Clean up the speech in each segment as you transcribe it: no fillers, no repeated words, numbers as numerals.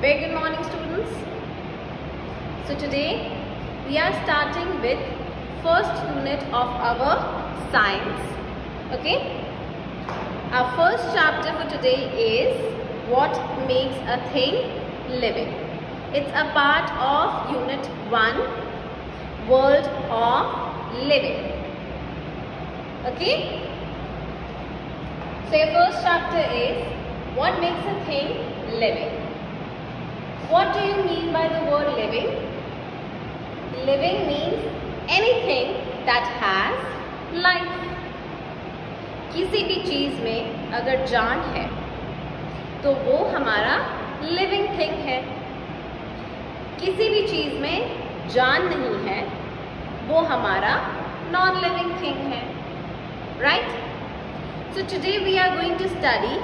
Very good morning, students. So today we are starting with first unit of our science. Okay. Our first chapter for today is what makes a thing living. It's a part of unit 1, world of living. Okay. So your first chapter is what makes a thing living. What do you mean by the word living? Living means anything that has life. किसी भी चीज में अगर जान है तो वो हमारा लिविंग थिंग है. किसी भी चीज में जान नहीं है वो हमारा नॉन लिविंग थिंग है. Right? So today we are going to study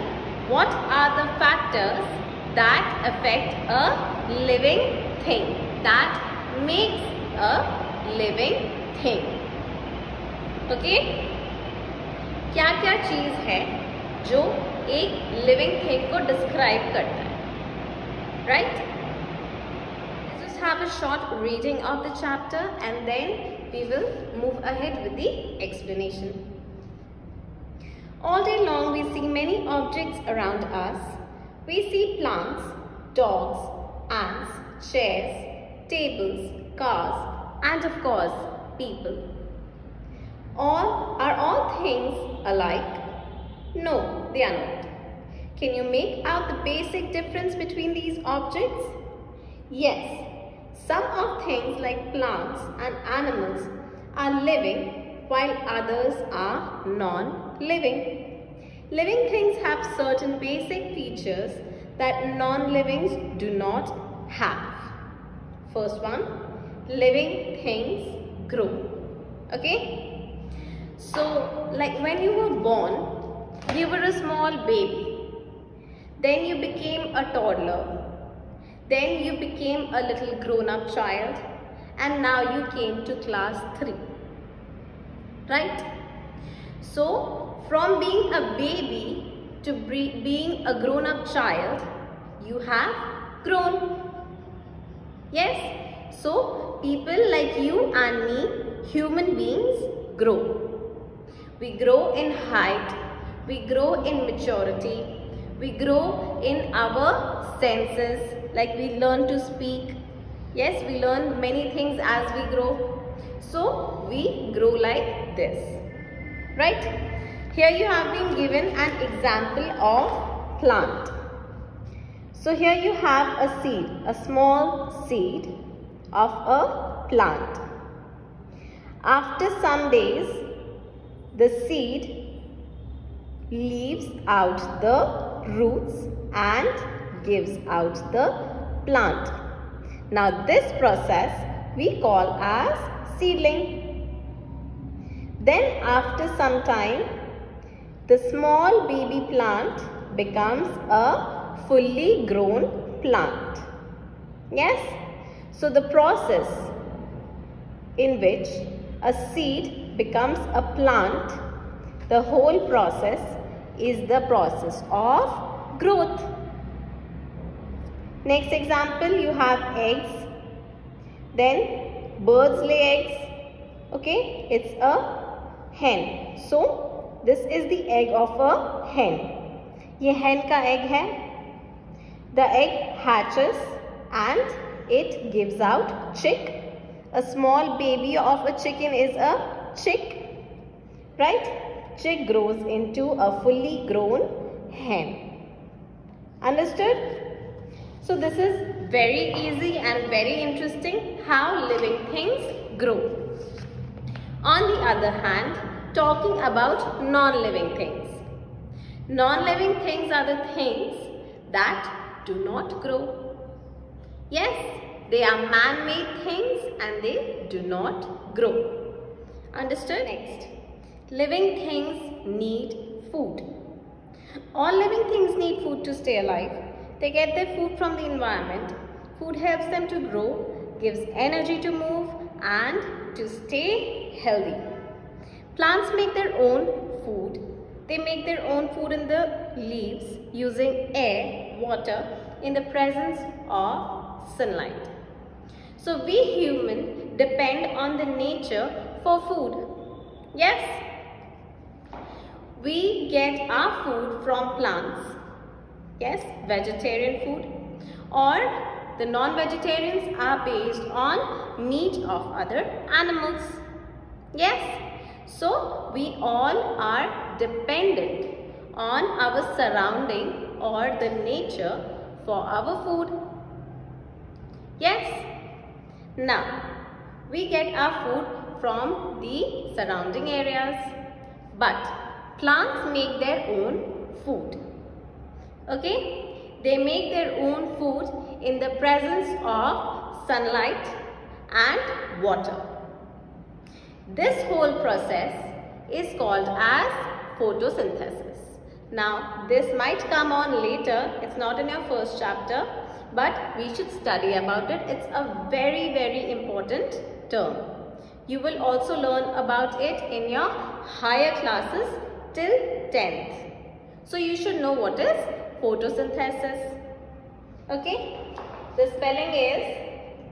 what are the factors that affect a living thing, that makes a living thing. Okay? क्या क्या चीज है जो एक लिविंग थिंग को डिस्क्राइब करता है? Right? Let's just have a short reading of the chapter and then we will move ahead with the explanation. All day long we see many objects around us. We see plants, dogs, ants, chairs, tables, cars, and of course, people. Are all things alike? No, they are not. Can you make out the basic difference between these objects? Yes, some of things like plants and animals are living while others are non-living. Living things have certain basic features that non-livings do not have. First one, living things grow. Okay? So, like when you were born, you were a small baby. Then you became a toddler. Then you became a little grown-up child. And now you came to class 3. Right? So, from being a baby to being a grown-up child, you have grown. Yes? So, people like you and me, human beings, grow. We grow in height, we grow in maturity, we grow in our senses, like we learn to speak. Yes, we learn many things as we grow. So, we grow like this. Right? Here you have been given an example of plant. So here you have a seed, a small seed of a plant. After some days, the seed leaves out the roots and gives out the plant. Now this process we call as seedling. Then after some time, the small baby plant becomes a fully grown plant. Yes? So the process in which a seed becomes a plant, the whole process is the process of growth. Next example, you have eggs. Then birds lay eggs. Okay? It's a hen. So this is the egg of a hen. ये hen का egg है. The egg hatches and it gives out chick. A small baby of a chicken is a chick. Right? Chick grows into a fully grown hen. Understood? So this is very easy and very interesting how living things grow. On the other hand, talking about non-living things. Non-living things are the things that do not grow. Yes, they are man-made things and they do not grow. Understood? Next, living things need food. All living things need food to stay alive. They get their food from the environment. Food helps them to grow, gives energy to move and to stay healthy. Plants make their own food. They make their own food in the leaves using air, water in the presence of sunlight. So we human depend on the nature for food. Yes? We get our food from plants. Yes, vegetarian food. Or the non-vegetarians are based on meat of other animals. Yes? So we all are dependent on our surrounding or the nature for our food. Yes? Now, we get our food from the surrounding areas, but plants make their own food. Okay? They make their own food in the presence of sunlight and water. This whole process is called as photosynthesis. Now, this might come on later. It's not in your first chapter, but we should study about it. It's a very, very important term. You will also learn about it in your higher classes till 10th. So, you should know what is photosynthesis. Okay? The spelling is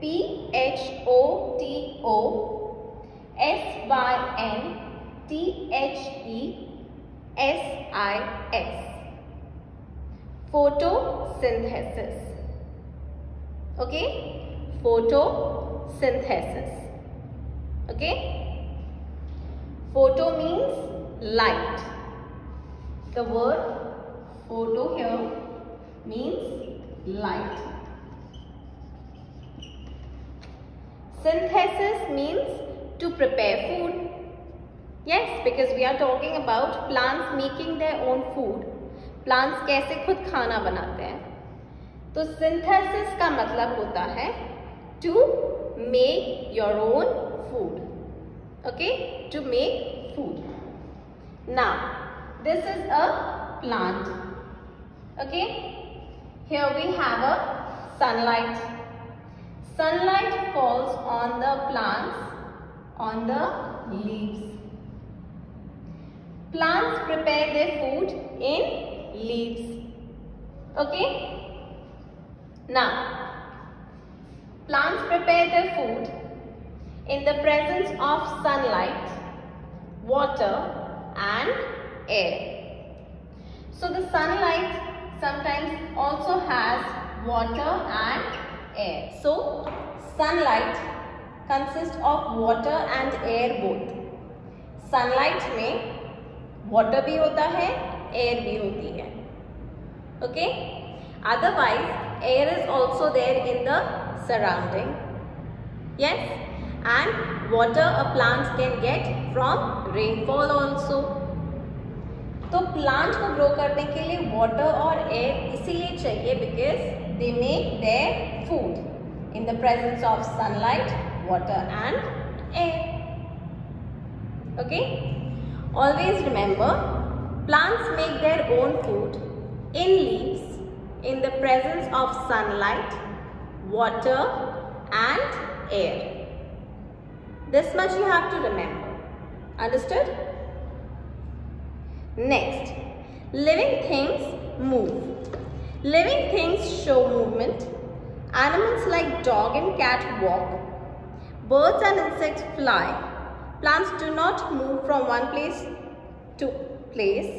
PHOTOSYNTHESIS. Photosynthesis. Okay? Photosynthesis. Okay? Photo means light. The word photo here means light. Synthesis means to prepare food. Yes, because we are talking about plants making their own food. Plants कैसे खुद खाना बनाते हैं. तो synthesis का मतलब होता है to make your own food. Okay, to make food. Now, this is a plant. Okay, here we have a sunlight. Sunlight falls on the plants, on the leaves. Plants prepare their food in leaves. Okay? Now, plants prepare their food in the presence of sunlight, water and air. So, the sunlight sometimes also has water and air. So, sunlight consists of water and air both. Sunlight में water भी होता है, air भी होती है. Okay? Otherwise, air is also there in the surrounding. Yes? And water a plant can get from rainfall also. तो plant को grow करने के लिए वाटर और एयर इसीलिए चाहिए because they make their food in the presence of sunlight, water and air. Okay? Always remember, plants make their own food in leaves in the presence of sunlight, water and air. This much you have to remember. Understood? Next, living things move. Living things show movement. Animals like dog and cat walk. Birds and insects fly. Plants do not move from one place to place.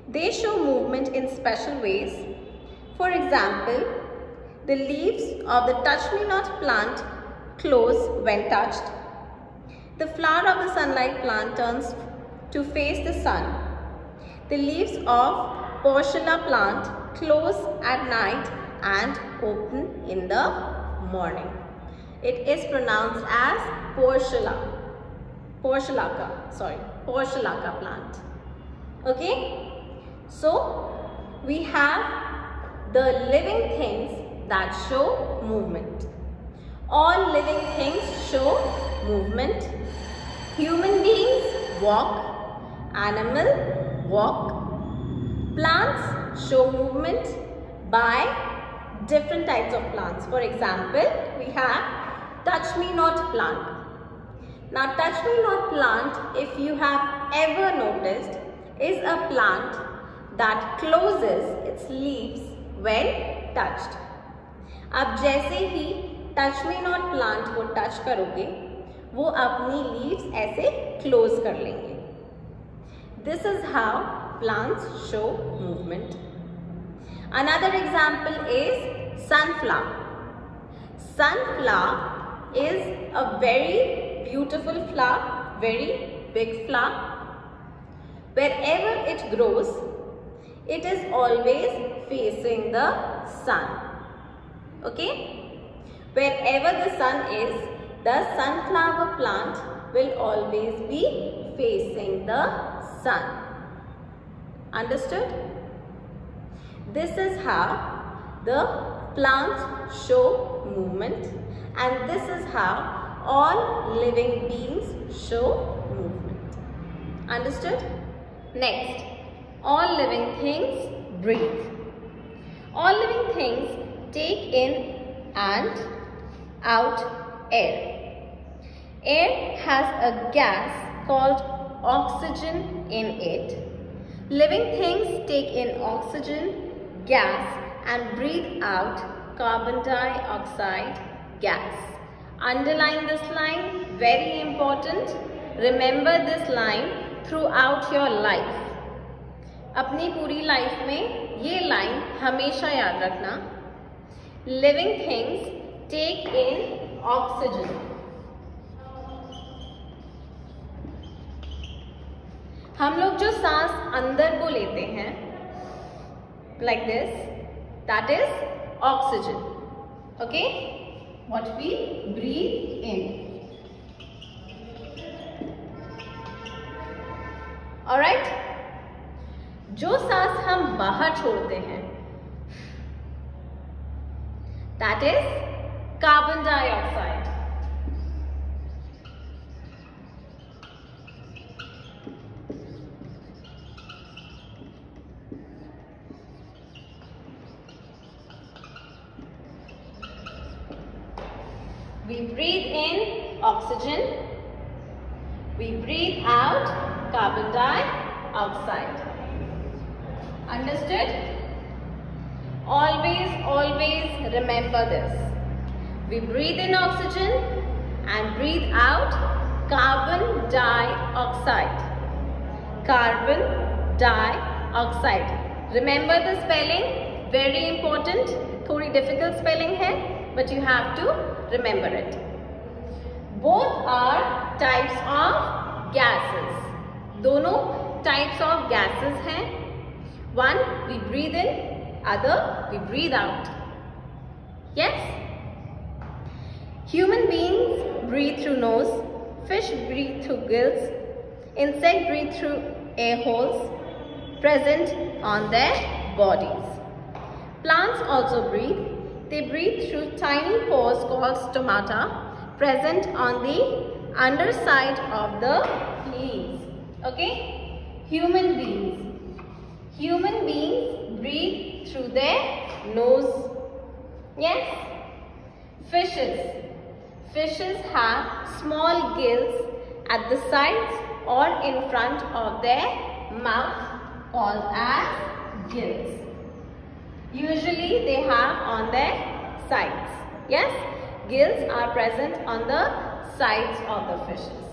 They show movement in special ways. For example, the leaves of the touch-me-not plant close when touched. The flower of the sunlight plant turns to face the sun. The leaves of Portula plant close at night and open in the morning. It is pronounced as Portulaca plant. Okay? So, we have the living things that show movement. All living things show movement. Human beings walk, animal walk. Plants show movement by different types of plants. For example, we have touch-me-not plant. Now, touch-me-not plant, if you have ever noticed, is a plant that closes its leaves when touched. अब जैसे ही touch me not plant को touch करोगे वो अपनी leaves ऐसे close कर लेंगे. This is how plants show movement. Another example is sunflower. Sunflower is a very beautiful flower, very big flower. Wherever it grows, it is always facing the sun. Okay? Wherever the sun is, the sunflower plant will always be facing the sun. Understood? This is how the plants show movement, and this is how all living beings show movement. Understood? Next, all living things breathe. All living things take in and out air. Air has a gas called oxygen in it. Living things take in oxygen gas and breathe out carbon dioxide gas. Underline this line, very important. Remember this line throughout your life. अपनी पूरी life में ये line हमेशा याद रखना. Living things take in oxygen. हम लोग जो सांस अंदर को लेते हैं like this, that is oxygen. Okay? What we breathe in. Alright? जो सांस हम बाहर छोड़ते हैं that is carbon dioxide. We breathe in oxygen, we breathe out carbon dioxide. Understood? Always remember this. We breathe in oxygen and breathe out carbon dioxide. Carbon dioxide. Remember the spelling? Very important. थोड़ी difficult spelling है, but you have to remember it. Both are types of gases. दोनों types of gases हैं. One we breathe in, other we breathe out. Yes? Human beings breathe through nose, fish breathe through gills, insect breathe through air holes present on their bodies. Plants also breathe. They breathe through tiny pores called stomata present on the underside of the leaves. Okay? Human beings. Human beings breathe through their nose. Yes? Fishes. Fishes have small gills at the sides or in front of their mouth called as gills. Usually they have on their sides. Yes? Gills are present on the sides of the fishes.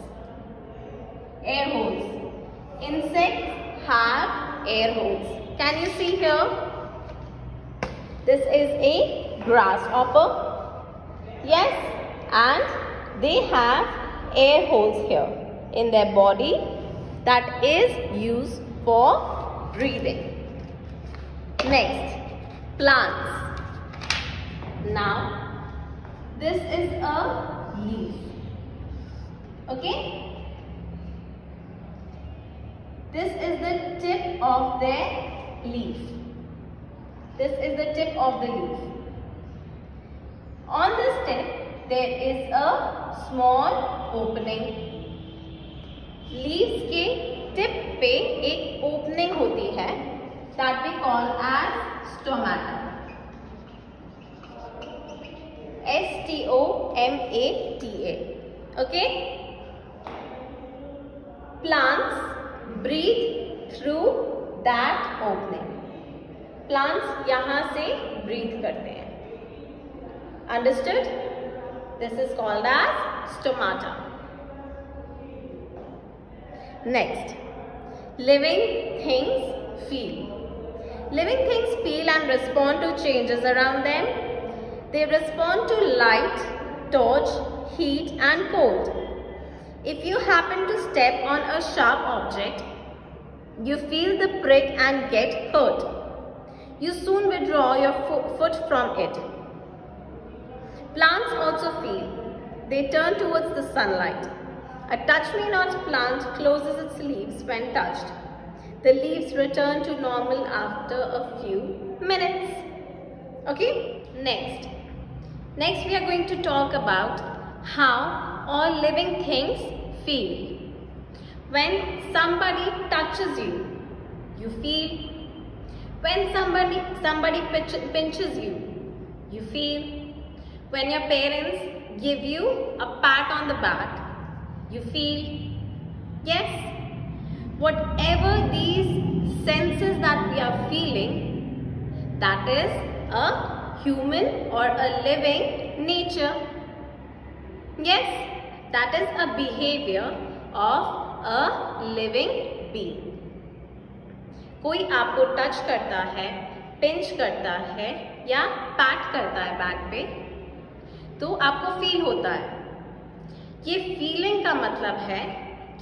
Air holes. Insects have air holes. Can you see here? This is a grasshopper. Yes? And they have air holes here in their body that is used for breathing. Next, plants. Now, this is a leaf. Okay? This is the tip of their leaf. This is the tip of the leaf. On this tip, there is a small opening. Leaves के tip पे एक opening होती है that we call as stomata. S-T-O-M-A-T-A. Okay? Plants breathe through that opening. Plants यहाँ से breathe करते हैं. Understood? This is called as stomata. Next, living things feel. Living things feel and respond to changes around them. They respond to light, touch, heat and cold. If you happen to step on a sharp object, you feel the prick and get hurt. You soon withdraw your foot from it. Plants also feel. They turn towards the sunlight. A touch-me-not plant closes its leaves when touched. The leaves return to normal after a few minutes. Okay? Next we are going to talk about how all living things feel. When somebody touches you, you feel. When somebody pinches you, you feel. When your parents give you a pat on the back, you feel. Yes, whatever these senses that we are feeling, that is a human or a living nature. Yes, that is a behavior of a living being. कोई आपको touch करता है, pinch करता है या PAT करता है back पे, तो आपको फील होता है. ये फीलिंग का मतलब है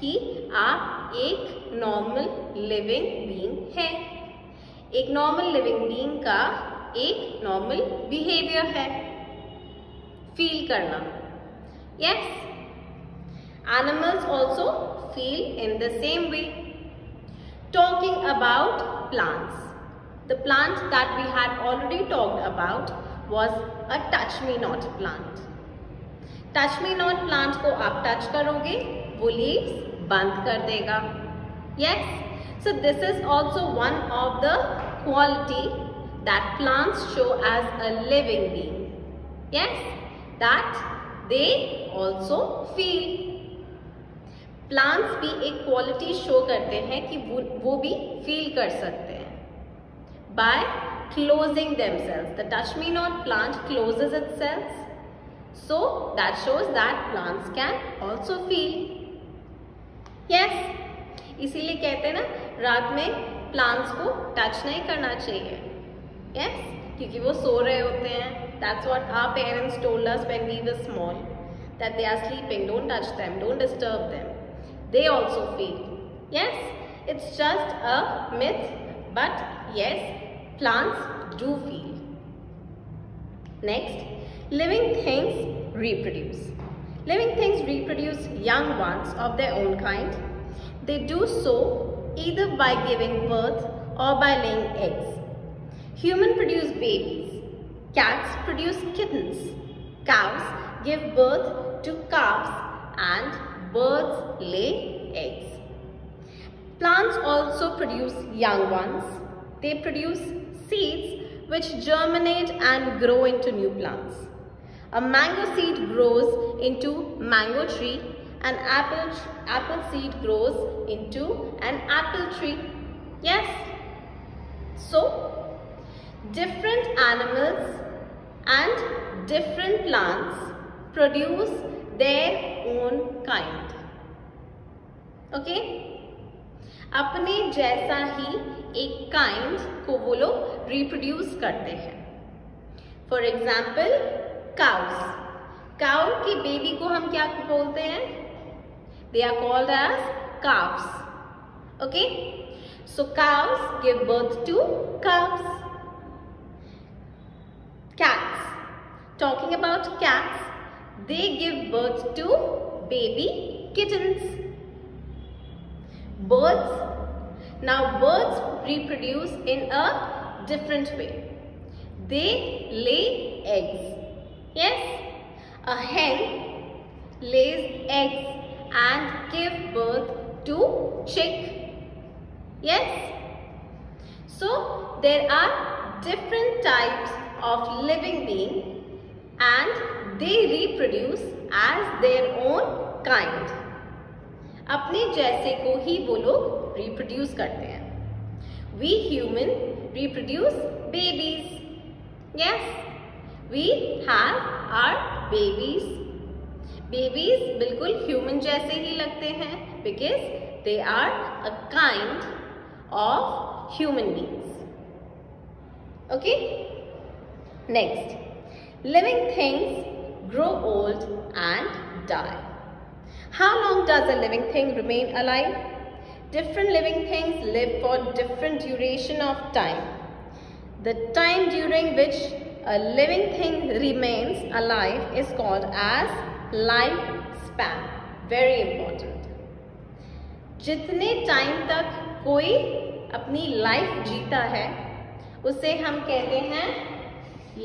कि आप एक नॉर्मल लिविंग बीइंग है. एक नॉर्मल लिविंग बीइंग का एक नॉर्मल बिहेवियर है फील करना. Yes, animals also feel in the same way. Talking about plants. The plant that we had already talked about was a touch-me-not plant. Touch-me-not plant को आप touch करोगे, वो leaves बंद कर देगा. Yes, so this is also one of the quality that plants show as a living being. Yes, that they also feel. Plants भी एक quality show करते हैं कि वो भी फील कर सकते हैं by closing themselves. The touch me not plant closes itself, so that shows that plants can also feel. Yes, इसीलिए कहते हैं ना रात में प्लांट्स को टच नहीं करना चाहिए. यस, क्योंकि वो सो रहे होते हैं. That's what our parents told us when we were small, that they are sleeping, don't touch them, don't disturb them. They also feel. Yes, it's just a myth, but yes, plants do feel. Next, living things reproduce. Living things reproduce young ones of their own kind. They do so either by giving birth or by laying eggs. Humans produce babies. Cats produce kittens. Cows give birth to calves and birds lay eggs. Plants also produce young ones. They produce seeds which germinate and grow into new plants. A mango seed grows into mango tree. An apple seed grows into an apple tree. Yes. So, different animals and different plants produce their own kind. Okay? अपने जैसा ही एक kind को वो लोग reproduce करते हैं. For example cows. Cow की baby को हम क्या बोलते हैं? They are called as calves. Okay, so cows give birth to calves. Cats. Talking about cats, they give birth to baby kittens. Birds. Now birds reproduce in a different way. They lay eggs. Yes, a hen lays eggs and give birth to chick. Yes. So there are different types of living being and they reproduce as their own kind. अपने जैसे को ही वो लोग reproduce करते हैं. We human reproduce babies. Yes, we have our babies. Babies बिल्कुल human जैसे ही लगते हैं because they are a kind of human beings. Okay? Next, living things grow old and die. How long does a living thing remain alive? Different living things live for different duration of time. The time during which a living thing remains alive is called as lifespan. Very important. जितने time तक कोई अपनी life जीता है उसे हम कहते हैं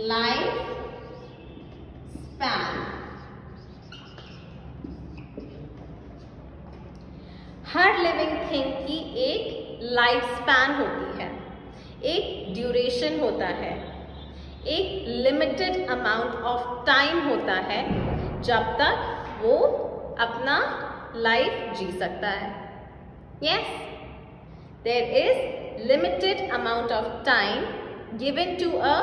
लाइफ स्पैन. हर लिविंग थिंग की एक लाइफ स्पैन होती है, एक ड्यूरेशन होता है, एक लिमिटेड अमाउंट ऑफ टाइम होता है जब तक वो अपना लाइफ जी सकता है. Yes, there is limited amount of time given to a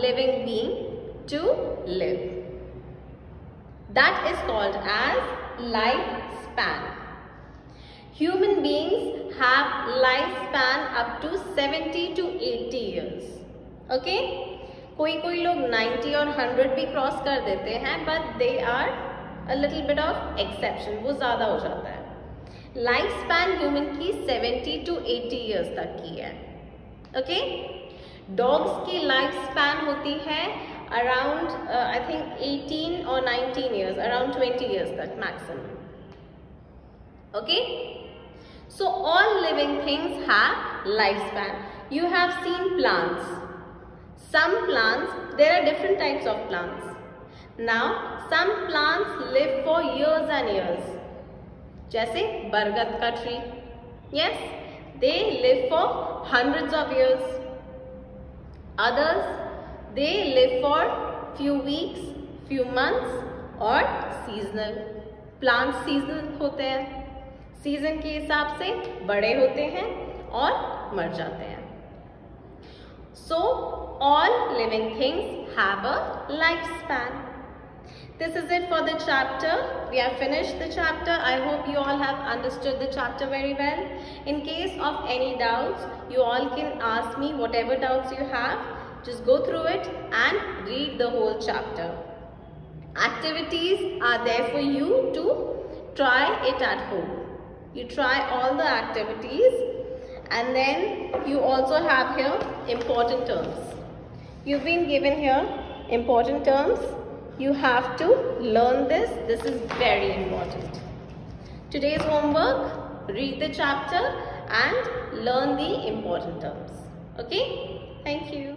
living being to live. That is called as life span. Human beings have lifespan up to 70 to 80 years. Okay? कोई लोग 90 और 100 भी क्रॉस कर देते हैं, but they are a little bit of exception. वो ज़्यादा हो जाता है. लाइफ स्पैन ह्यूमन की 70 to 80 years तक की है. Okay? डॉग्स की लाइफ स्पैन होती है around I think 18 or 19 years, around 20 years तक maximum. Okay? So all living things have lifespan. You have seen plants. Some plants, there are different types of plants. Now, some plants live for years and years. जैसे बरगद का tree. Yes, they live for hundreds of years. Others, they live for few weeks, few months or seasonal. Plants seasonal होते हैं. Season के हिसाब से बड़े होते हैं और मर जाते हैं. So all living things have a lifespan. This is it for the chapter. We have finished the chapter. I hope you all have understood the chapter very well. In case of any doubts, you all can ask me whatever doubts you have. Just go through it and read the whole chapter. Activities are there for you to try it at home. You try all the activities and then you also have here important terms. You've been given here important terms. You have to learn this. This is very important. Today's homework, read the chapter and learn the important terms. Okay? Thank you.